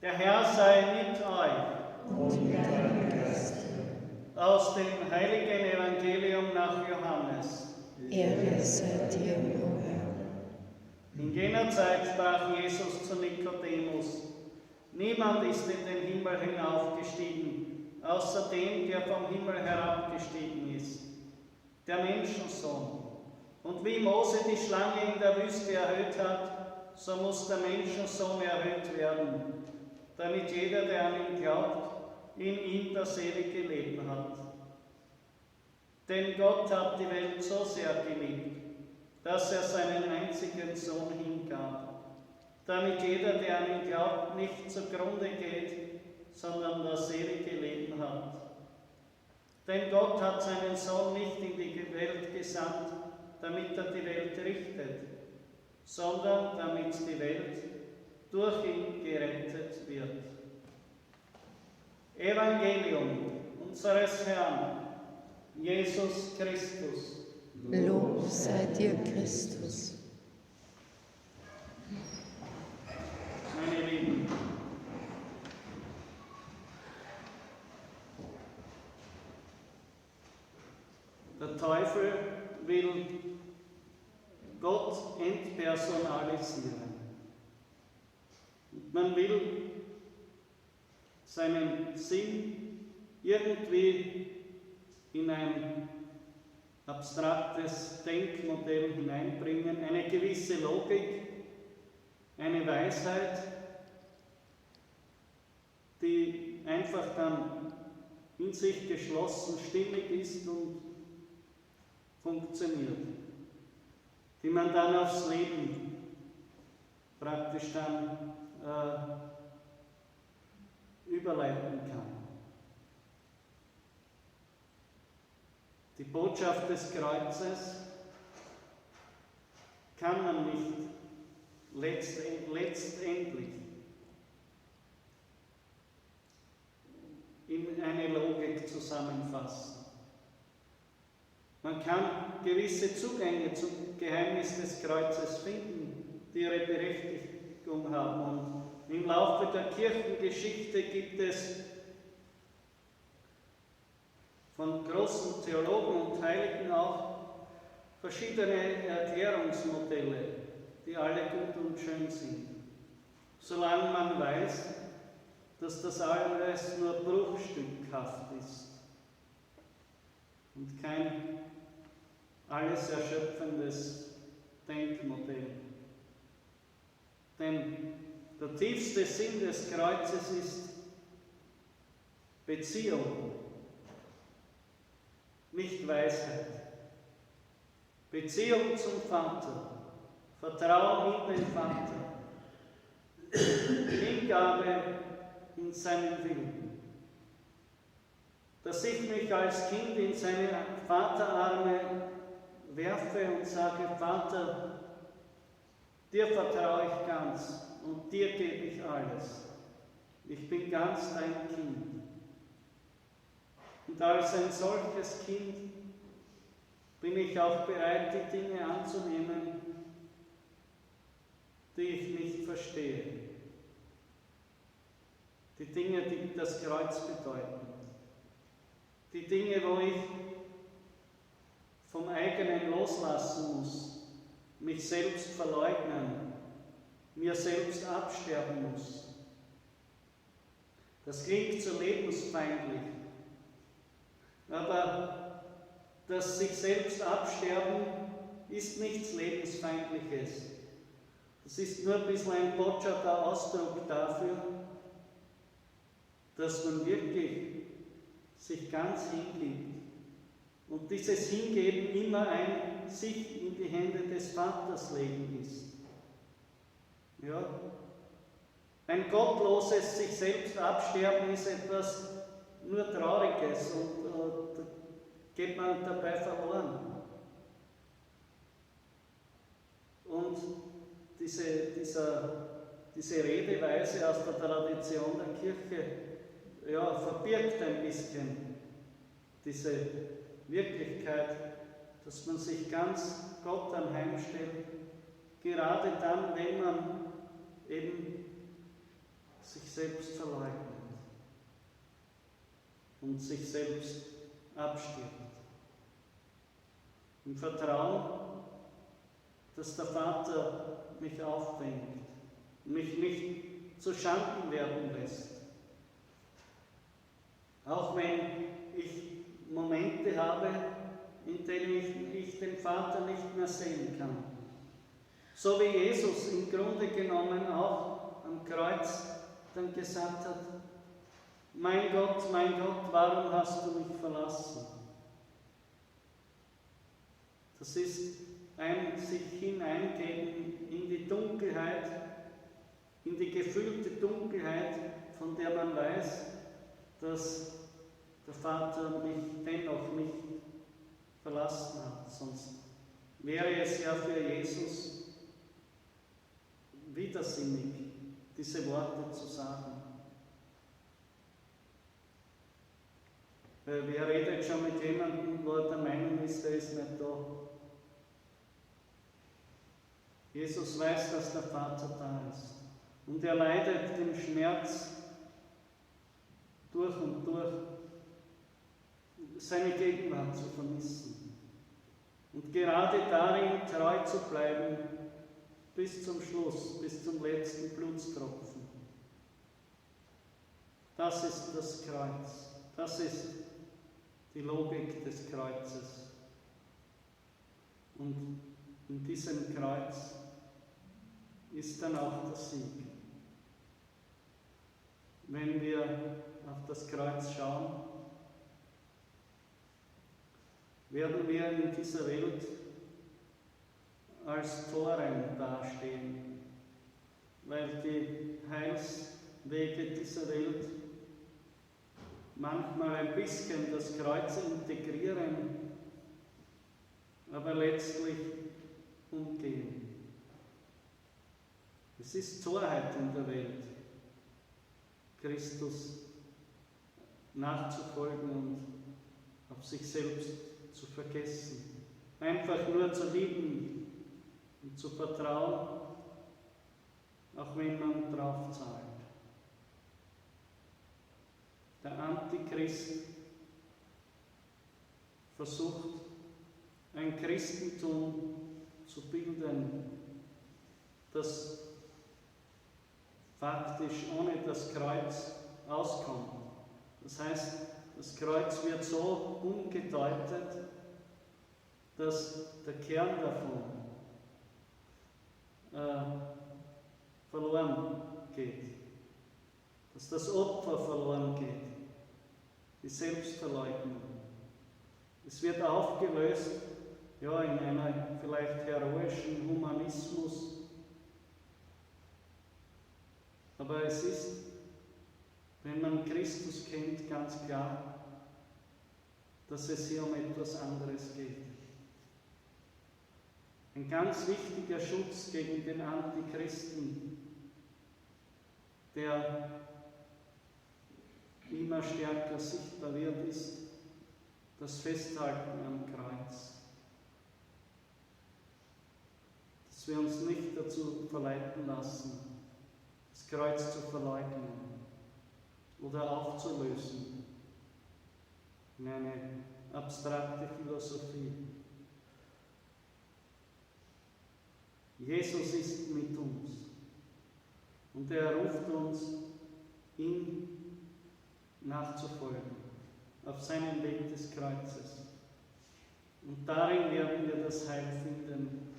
Der Herr sei mit euch. Und mit deinem Geist. Aus dem heiligen Evangelium nach Johannes. Ehre sei dir, o Herr. In jener Zeit sprach Jesus zu Nikodemus: Niemand ist in den Himmel hinaufgestiegen, außer dem, der vom Himmel herabgestiegen ist, der Menschensohn. Und wie Mose die Schlange in der Wüste erhöht hat, so muss der Menschensohn erhöht werden, damit jeder, der an ihn glaubt, in ihm das ewige Leben hat. Denn Gott hat die Welt so sehr geliebt, dass er seinen einzigen Sohn hingab, damit jeder, der an ihn glaubt, nicht zugrunde geht, sondern das ewige Leben hat. Denn Gott hat seinen Sohn nicht in die Welt gesandt, damit er die Welt richtet, sondern damit die Welt durch ihn gerettet wird. Evangelium unseres Herrn, Jesus Christus. Lob sei dir, Christus. Meine Lieben, der Teufel will Gott entpersonalisieren. Man will seinen Sinn irgendwie in ein abstraktes Denkmodell hineinbringen, eine gewisse Logik, eine Weisheit, die einfach dann in sich geschlossen, stimmig ist und funktioniert, die man dann aufs Leben praktisch dann überleiten kann. Die Botschaft des Kreuzes kann man nicht letztendlich in eine Logik zusammenfassen. Man kann gewisse Zugänge zum Geheimnis des Kreuzes finden, die ihre Berechtigung haben. Und im Laufe der Kirchengeschichte gibt es von großen Theologen und Heiligen auch verschiedene Erklärungsmodelle, die alle gut und schön sind. Solange man weiß, dass das alles nur bruchstückhaft ist und kein alles erschöpfendes Denkmodell. Denn der tiefste Sinn des Kreuzes ist Beziehung, nicht Weisheit. Beziehung zum Vater, Vertrauen in den Vater, Hingabe in seinen Willen. Dass ich mich als Kind in seine Vaterarme werfe und sage: Vater, dir vertraue ich ganz und dir gebe ich alles. Ich bin ganz dein Kind. Und als ein solches Kind bin ich auch bereit, die Dinge anzunehmen, die ich nicht verstehe. Die Dinge, die das Kreuz bedeuten. Die Dinge, wo ich vom eigenen loslassen muss, mich selbst verleugnen, mir selbst absterben muss. Das klingt so lebensfeindlich, aber das sich selbst absterben ist nichts Lebensfeindliches. Das ist nur ein bisschen ein botschater Ausdruck dafür, dass man wirklich sich ganz hingibt. Und dieses Hingeben immer ein sich in die Hände des Vaters legen ist. Ja. Ein gottloses sich selbst absterben ist etwas nur Trauriges und geht man dabei verloren. Und diese Redeweise aus der Tradition der Kirche verbirgt ein bisschen diese Wirklichkeit, dass man sich ganz Gott anheimstellt, gerade dann, wenn man eben sich selbst verleugnet und sich selbst abstirbt. Im Vertrauen, dass der Vater mich aufbringt und mich nicht zu Schanden werden lässt. Auch wenn ich Momente habe, in denen ich den Vater nicht mehr sehen kann. So wie Jesus im Grunde genommen auch am Kreuz dann gesagt hat, mein Gott, warum hast du mich verlassen? Das ist ein sich hineingeben in die Dunkelheit, in die gefüllte Dunkelheit, von der man weiß, dass der Vater mich dennoch nicht verlassen hat. Sonst wäre es ja für Jesus widersinnig, diese Worte zu sagen. Wer redet schon mit jemandem, wo er der Meinung ist, er ist nicht da? Jesus weiß, dass der Vater da ist. Und er leidet den Schmerz durch und durch, seine Gegenwart zu vermissen. Und gerade darin treu zu bleiben, bis zum Schluss, bis zum letzten Blutstropfen. Das ist das Kreuz. Das ist die Logik des Kreuzes. Und in diesem Kreuz ist dann auch der Sieg. Wenn wir auf das Kreuz schauen, werden wir in dieser Welt als Toren dastehen, weil die Heilswege dieser Welt manchmal ein bisschen das Kreuz integrieren, aber letztlich umgehen. Es ist Torheit in der Welt, Christus nachzufolgen und auf sich selbst zu vergessen, einfach nur zu lieben und zu vertrauen, auch wenn man drauf zahlt. Der Antichrist versucht, ein Christentum zu bilden, das faktisch ohne das Kreuz auskommt. Das heißt, das Kreuz wird so umgedeutet, dass der Kern davon verloren geht, dass das Opfer verloren geht, die Selbstverleugnung. Es wird aufgelöst, ja, in einer vielleicht heroischen Humanismus, aber es ist, wenn man Christus kennt, ganz klar, dass es hier um etwas anderes geht. Ein ganz wichtiger Schutz gegen den Antichristen, der immer stärker sichtbar wird, ist das Festhalten am Kreuz. Dass wir uns nicht dazu verleiten lassen, das Kreuz zu verleugnen oder aufzulösen in eine abstrakte Philosophie. Jesus ist mit uns und er ruft uns, ihm nachzufolgen, auf seinen Weg des Kreuzes. Und darin werden wir das Heil finden.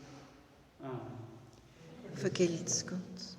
Amen. Vergelt's Gott.